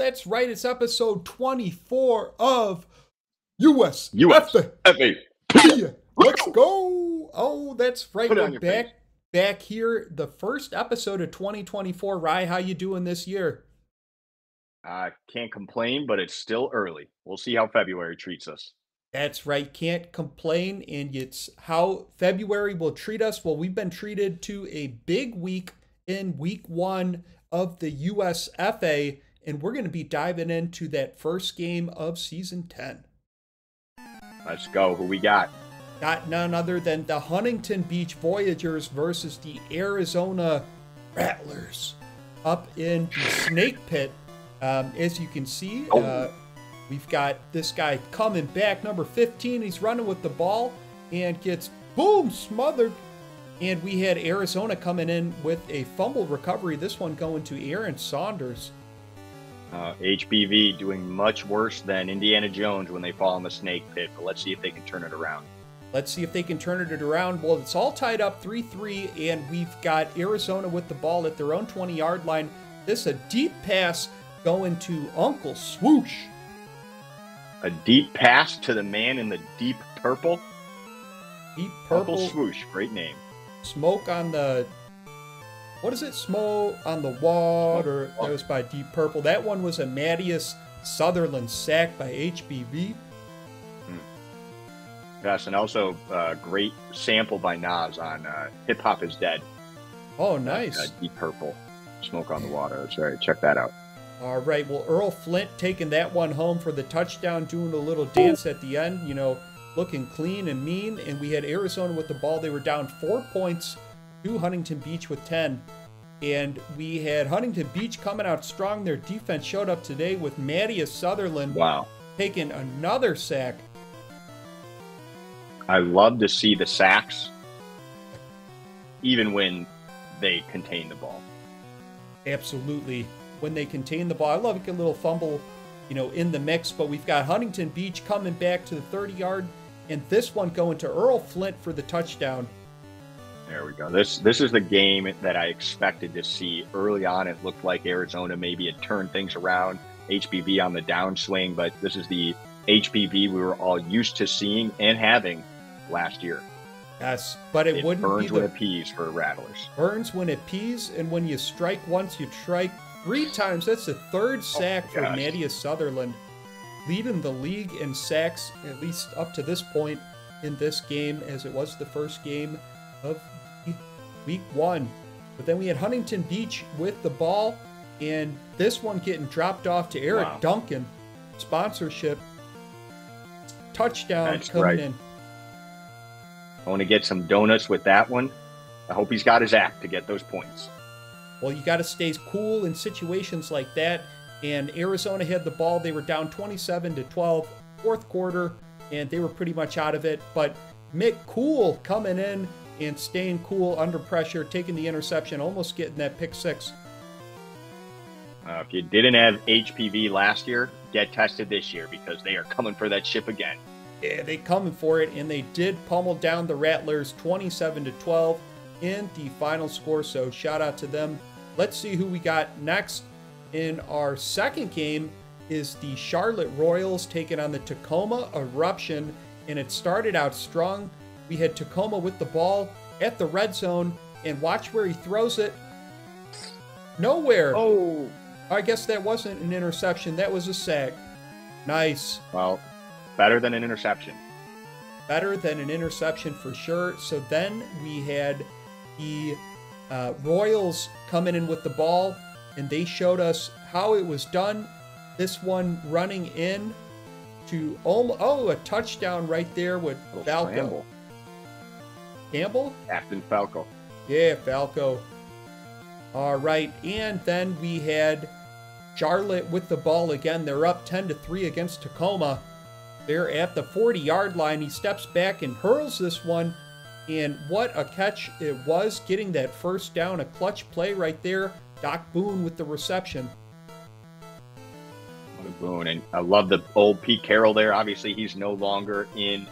That's right. It's episode 24 of USFAPN. USFAPN. Let's go. Oh, that's right. Put it We're on your back here. The first episode of 2024. Rye, how you doing this year? I can't complain, but it's still early. We'll see how February treats us. That's right. Can't complain. And it's how February will treat us. Well, we've been treated to a big week in week one of the USFA, and we're going to be diving into that first game of season 10. Let's go. Who we got? Got none other than the Huntington Beach Voyagers versus the Arizona Rattlers up in the Snake Pit. As you can see, we've got this guy coming back, number 15. He's running with the ball and gets, boom, smothered. And we had Arizona coming in with a fumble recovery, this one going to Aaron Saunders. HBV doing much worse than Indiana Jones when they fall in the Snake Pit, but let's see if they can turn it around. Let's see if they can turn it around. Well, it's all tied up 3-3, and we've got Arizona with the ball at their own 20-yard line. This is a deep pass going to Uncle Swoosh. A deep pass to the man in the deep purple. Deep purple. Uncle Swoosh, great name. Smoke on the... What is it? Smoke on the water. That was by Deep Purple. That one was a Mattias Sutherland sack by HBV. Yes, and also great sample by Nas on Hip Hop is Dead. Oh, nice. Deep Purple, Smoke on the Water. That's right. Check that out. All right. Well, Earl Flint taking that one home for the touchdown, doing a little dance at the end, you know, looking clean and mean. And we had Arizona with the ball. They were down 4 points to Huntington Beach with 10. And we had Huntington Beach coming out strong. Their defense showed up today with Mattias Sutherland taking another sack. I love to see the sacks, even when they contain the ball. Absolutely. When they contain the ball. I love a little fumble, you know, in the mix. But we've got Huntington Beach coming back to the 30-yard. And this one going to Earl Flint for the touchdown. There we go. This is the game that I expected to see early on. It looked like Arizona maybe had turned things around, HBV on the downswing, but this is the HBV we were all used to seeing and having last year. Yes, but it wouldn't burns be the... when it pees for Rattlers. Burns when it pees, and when you strike once, you strike 3 times. That's the third sack for Mattias Sutherland, leading the league in sacks, at least up to this point in this game, as it was the first game of week one. But then we had Huntington Beach with the ball, and this one getting dropped off to Eric Duncan. Sponsorship touchdown coming in. I want to get some donuts with that one. I hope he's got his act to get those points. Well, you got to stay cool in situations like that. And Arizona had the ball. They were down 27-12, fourth quarter, and they were pretty much out of it. But Mick Cool coming in and staying cool under pressure, taking the interception, almost getting that pick six. If you didn't have HPV last year, get tested this year because they are coming for that ship again. Yeah, they coming for it, and they did pummel down the Rattlers 27-12 in the final score, so shout out to them. Let's see who we got next. In our second game is the Charlotte Royals taking on the Tacoma Eruption, and it started out strong. We had Tacoma with the ball at the red zone, and watch where he throws it. Nowhere. Oh. I guess that wasn't an interception. That was a sack. Nice. Well, better than an interception. Better than an interception for sure. So then we had the Royals coming in with the ball, and they showed us how it was done. This one running in to, a touchdown right there with Falco. Campbell? Captain Falco. Yeah, Falco. All right, and then we had Charlotte with the ball again. They're up 10-3 against Tacoma. They're at the 40-yard line. He steps back and hurls this one, and what a catch it was, getting that first down, a clutch play right there. Doc Boone with the reception. Boone, and I love the old Pete Carroll there. Obviously, he's no longer in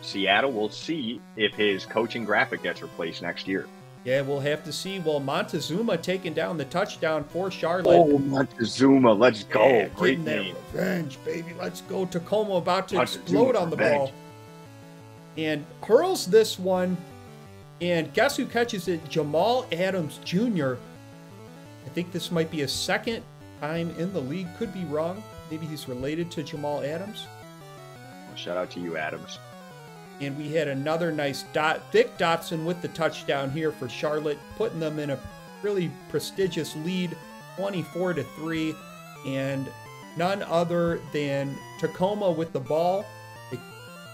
Seattle. We'll see if his coaching graphic gets replaced next year. Yeah, we'll have to see. Well, Montezuma taking down the touchdown for Charlotte. Oh, Montezuma, let's go. Yeah, Great getting name. that revenge, baby. Let's go. Tacoma about to explode on the ball. And hurls this one. And guess who catches it? Jamal Adams Jr. I think this might be his second time in the league. Could be wrong. Maybe he's related to Jamal Adams. Well, shout out to you, Adams. And we had another nice Vic Dotson with the touchdown here for Charlotte, putting them in a really prestigious lead, 24-3. And none other than Tacoma with the ball. They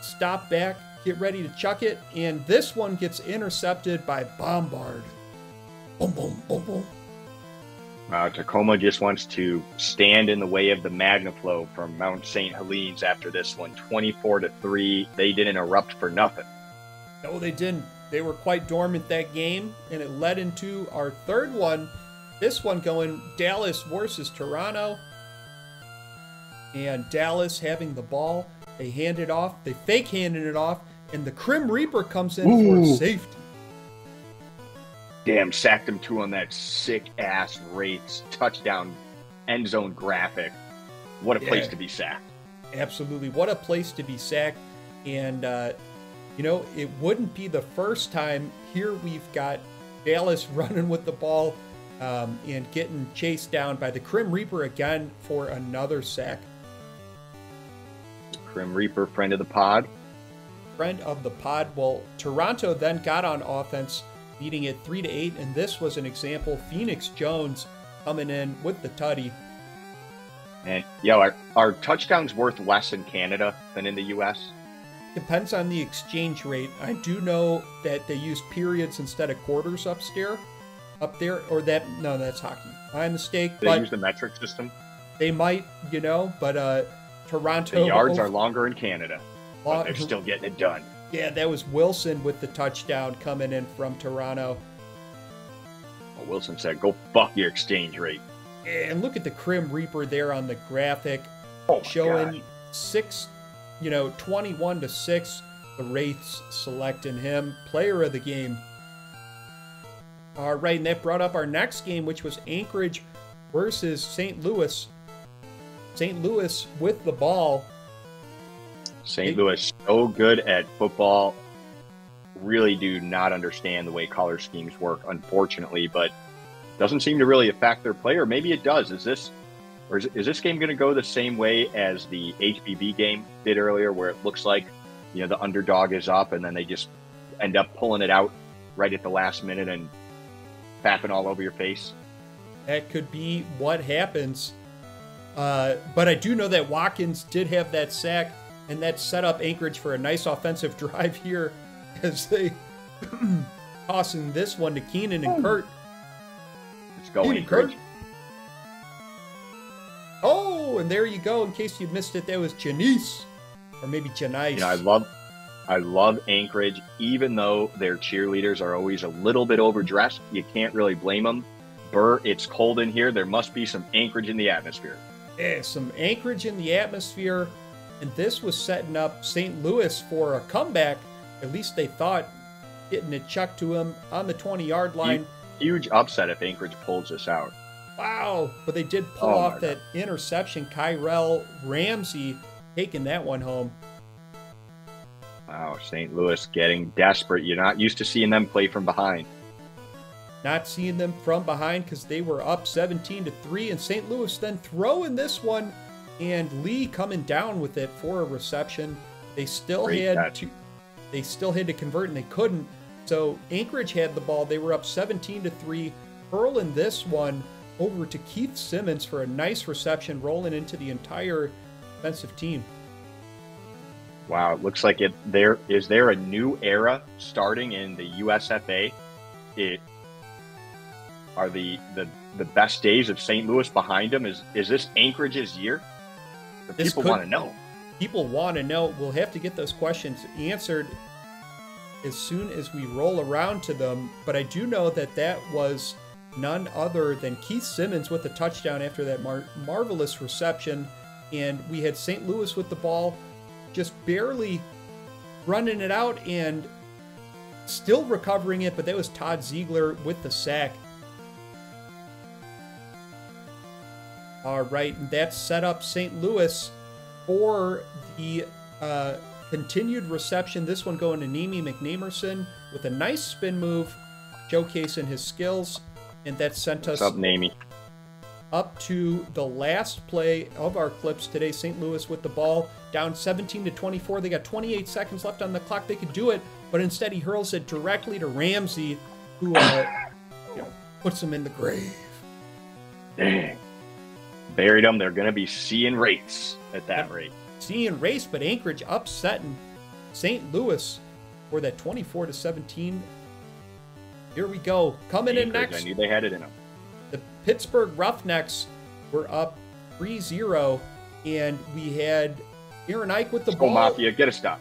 stop back, get ready to chuck it, and this one gets intercepted by Bombard. Boom, boom, boom, boom. Tacoma just wants to stand in the way of the MagnaFlow from Mount St. Helens after this one, 24-3. They didn't erupt for nothing. No, they didn't. They were quite dormant that game, and it led into our third one. This one going Dallas versus Toronto. And Dallas having the ball. They hand it off. They fake handed it off, and the Grim Reaper comes in for safety. Damn, sacked him too on that sick-ass Wraiths touchdown end zone graphic. What a place to be sacked. Absolutely. What a place to be sacked. And, you know, it wouldn't be the first time. Here we've got Dallas running with the ball and getting chased down by the Grim Reaper again for another sack. Grim Reaper, friend of the pod. Friend of the pod. Well, Toronto then got on offense, beating it 3-8, and this was an example. Phoenix Jones coming in with the tutty. And yeah, are touchdowns worth less in Canada than in the U.S.? Depends on the exchange rate. I do know that they use periods instead of quarters up there, or that, no, that's hockey. My mistake. They use the metric system? They might, you know, but Toronto. The yards are longer in Canada, but they're still getting it done. Yeah, that was Wilson with the touchdown coming in from Toronto. Well, Wilson said, go fuck your exchange rate. And look at the Grim Reaper there on the graphic. Showing 21-6. The Wraiths selecting him player of the game. All right, and that brought up our next game, which was Anchorage versus St. Louis. St. Louis with the ball. St. Louis, so good at football, really do not understand the way color schemes work, unfortunately, but doesn't seem to really affect their play, or maybe it does. Is this game going to go the same way as the HBB game did earlier, where it looks like, you know, the underdog is up and then they just end up pulling it out right at the last minute and fapping all over your face? That could be what happens. But I do know that Watkins did have that sack, and that set up Anchorage for a nice offensive drive here as they tossing this one to Keenan and Kurt. Let's go, Anchorage. Oh, and there you go. In case you missed it, that was Janice, or maybe Janice. You know, I love Anchorage, even though their cheerleaders are always a little bit overdressed. You can't really blame them. Burr, it's cold in here. There must be some Anchorage in the atmosphere. Yeah, some Anchorage in the atmosphere. And this was setting up St. Louis for a comeback. At least they thought, getting it chucked to him on the 20-yard line. Huge upset if Anchorage pulls this out. Wow. But they did pull off that interception. Kyrell Ramsey taking that one home. Wow, St. Louis getting desperate. You're not used to seeing them play from behind. Not seeing them from behind because they were up 17-3. And St. Louis then throwing this one. And Lee coming down with it for a reception. They still had to convert, and they couldn't. So Anchorage had the ball. They were up 17-3. Hurling this one over to Keith Simmons for a nice reception, rolling into the entire defensive team. Wow, it looks like is there a new era starting in the USFA? Are the best days of St. Louis behind them? Is this Anchorage's year? People want to know. People want to know. We'll have to get those questions answered as soon as we roll around to them. But I do know that was none other than Keith Simmons with a touchdown after that marvelous reception. And we had St. Louis with the ball, just barely running it out. And still recovering it, but that was Todd Ziegler with the sack. All right, and that set up St. Louis for the continued reception. This one going to Nemi McNamerson with a nice spin move, showcasing his skills. And that sent us up to the last play of our clips today. St. Louis with the ball, down 17-24. They got 28 seconds left on the clock. They could do it, but instead he hurls it directly to Ramsey, who puts him in the grave. Dang. Buried them. They're going to be seeing rates at that rate. Seeing race, but Anchorage upsetting St. Louis for that 24-17. Here we go. Coming in next. I knew they had it in them. The Pittsburgh Roughnecks were up 3-0, and we had Aaron Ike with the ball. Mafia, get a stop.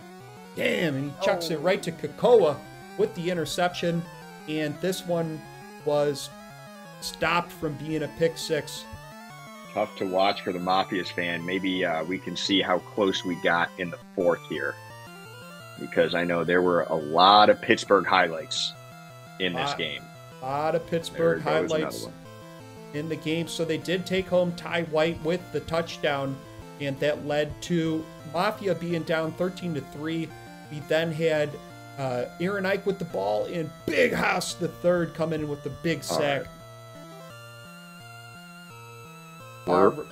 Damn, and he chucks it right to Kakoa with the interception, and this one was stopped from being a pick six. Tough to watch for the Mafia's fan. Maybe we can see how close we got in the fourth here, because I know there were a lot of Pittsburgh highlights in this game. A lot of Pittsburgh highlights in the game. So they did take home Ty White with the touchdown, and that led to Mafia being down 13-3. We then had Aaron Ike with the ball, and Big House the third coming in with the big sack. Were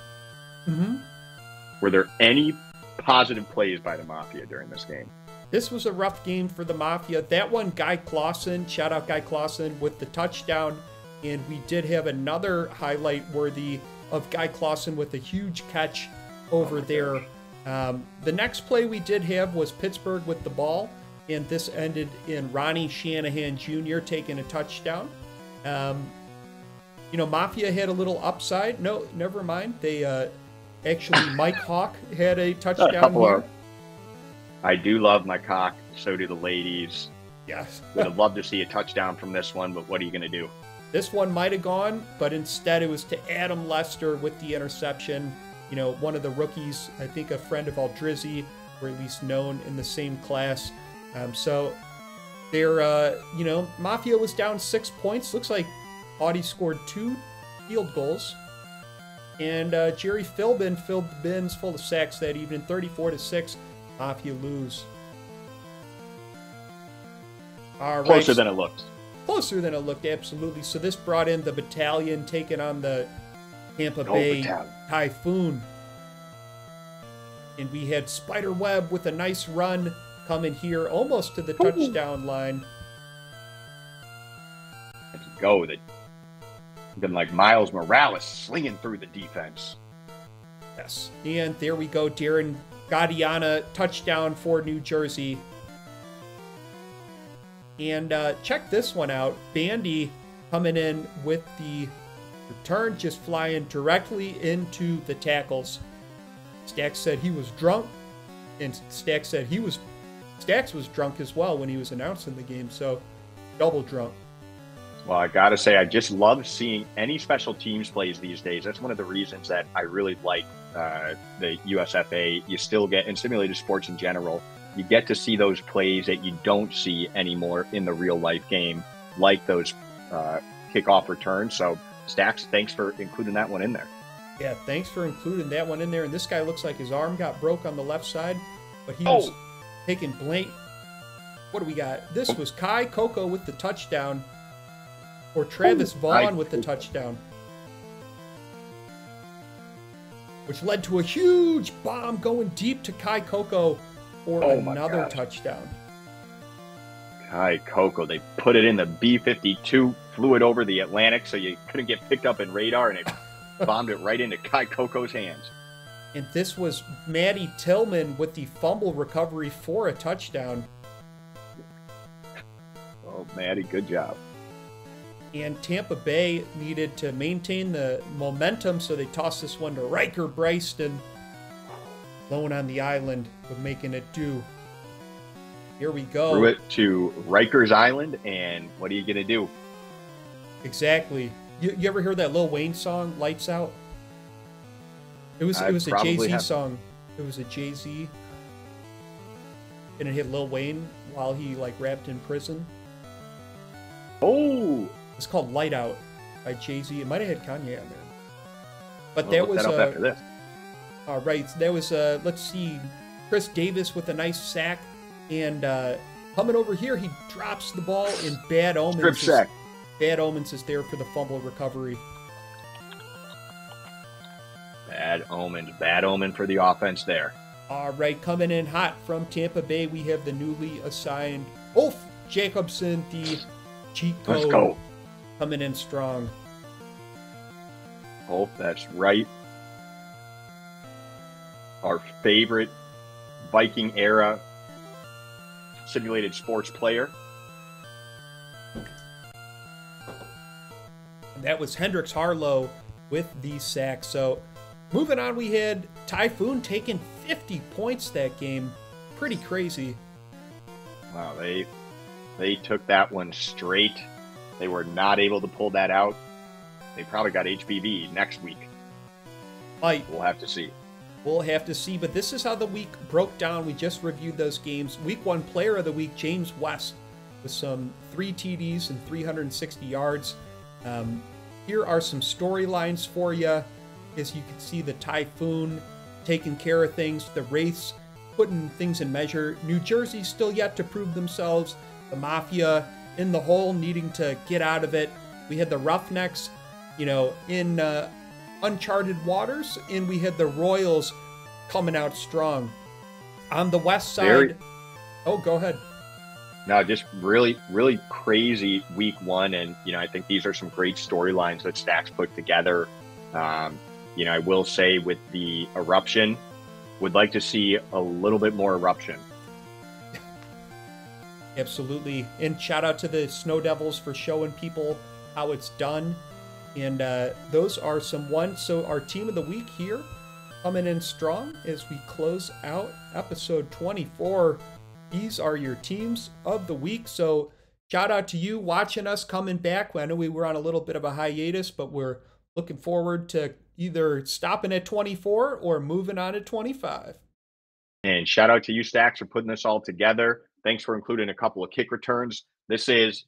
there any positive plays by the Mafia during this game? This was a rough game for the Mafia. That one, Guy Clausen, shout out Guy Clausen with the touchdown. And we did have another highlight worthy of Guy Clausen with a huge catch over there. The next play we did have was Pittsburgh with the ball. And this ended in Ronnie Shanahan Jr. taking a touchdown. Mafia had a little upside. No, never mind. They actually, Mike Hawk had a touchdown here. I do love my cock. So do the ladies. Yes. Would have loved to see a touchdown from this one, but what are you going to do? This one might have gone, but instead it was to Adam Lester with the interception. One of the rookies, I think a friend of Aldrizzi, or at least known in the same class. So they're, Mafia was down 6 points. Looks like Audie scored 2 field goals. And Jerry Philbin filled the bins full of sacks that evening, 34-6. Mafia lose. All right. Closer than it looked. Closer than it looked, absolutely. So this brought in the Battalion taking on the Tampa Bay Typhoon. And we had Spiderweb with a nice run coming here almost to the touchdown line. Let's go with it. Been like Miles Morales slinging through the defense. Yes. And there we go. Darren Gadiana touchdown for New Jersey. And check this one out. Bandy coming in with the return, just flying directly into the tackles. Stacks said he was drunk, and Stacks said Stacks was drunk as well when he was announcing the game, so double drunk. Well, I got to say, I just love seeing any special teams plays these days. That's one of the reasons that I really like the USFA. You still get, in simulated sports in general, you get to see those plays that you don't see anymore in the real life game, like those kickoff returns. So, Stacks, thanks for including that one in there. Yeah, thanks for including that one in there. And this guy looks like his arm got broke on the left side, but he was taking blank. What do we got? This was Kai Coco with the touchdown, or Travis Vaughn with the touchdown, which led to a huge bomb going deep to Kai Coco for another touchdown. Kai Coco, they put it in the B-52, flew it over the Atlantic so you couldn't get picked up in radar, and it bombed it right into Kai Coco's hands. And this was Matty Tillman with the fumble recovery for a touchdown. Oh, Matty, good job. And Tampa Bay needed to maintain the momentum, so they tossed this one to Riker Bryston. Alone on the island, but making it do. Here we go. Threw it to Rikers Island, and what are you going to do? Exactly. You ever heard that Lil Wayne song, Lights Out? It was a Jay-Z song. It was a Jay-Z. And it hit Lil Wayne while he rapped in prison. Oh, It's called Light Out by Jay-Z. It might have had Kanye on there. But I'll that look was that up after this. right. That was let's see, Chris Davis with a nice sack, and coming over here, he drops the ball in Bad Omens. Strip sack. Bad Omens is there for the fumble recovery. Bad omen for the offense there. All right, coming in hot from Tampa Bay, we have the newly assigned Ulf Jacobson, the cheat code. Let's go. Coming in strong. Oh, that's right. Our favorite Viking era simulated sports player. That was Hendrix Harlow with the sack. So moving on, we had Typhoon taking 50 points that game. Pretty crazy. Wow, they took that one straight. They were not able to pull that out. They probably got HBV next week. We'll have to see. We'll have to see, but this is how the week broke down. We just reviewed those games. Week 1 player of the week, James West, with some 3 TDs and 360 yards. Here are some storylines for you. As you can see, the Typhoon taking care of things, the Wraiths putting things in measure. New Jersey still yet to prove themselves. The Mafia in the hole, needing to get out of it. We had the Roughnecks, in uncharted waters, and we had the Royals coming out strong. On the west side, oh, go ahead. No, just really, really crazy week 1. And, I think these are some great storylines that Stacks put together. I will say with the eruption, would like to see a little bit more eruption. Absolutely. And shout out to the Snow Devils for showing people how it's done. And those are some ones. So our team of the week here coming in strong as we close out episode 24. These are your teams of the week. So shout out to you watching us, coming back. I know we were on a little bit of a hiatus, but we're looking forward to either stopping at 24 or moving on to 25. And shout out to you, Stacks, for putting this all together. Thanks for including a couple of kick returns. This is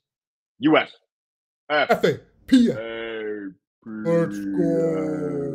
USFAPN. Let's go.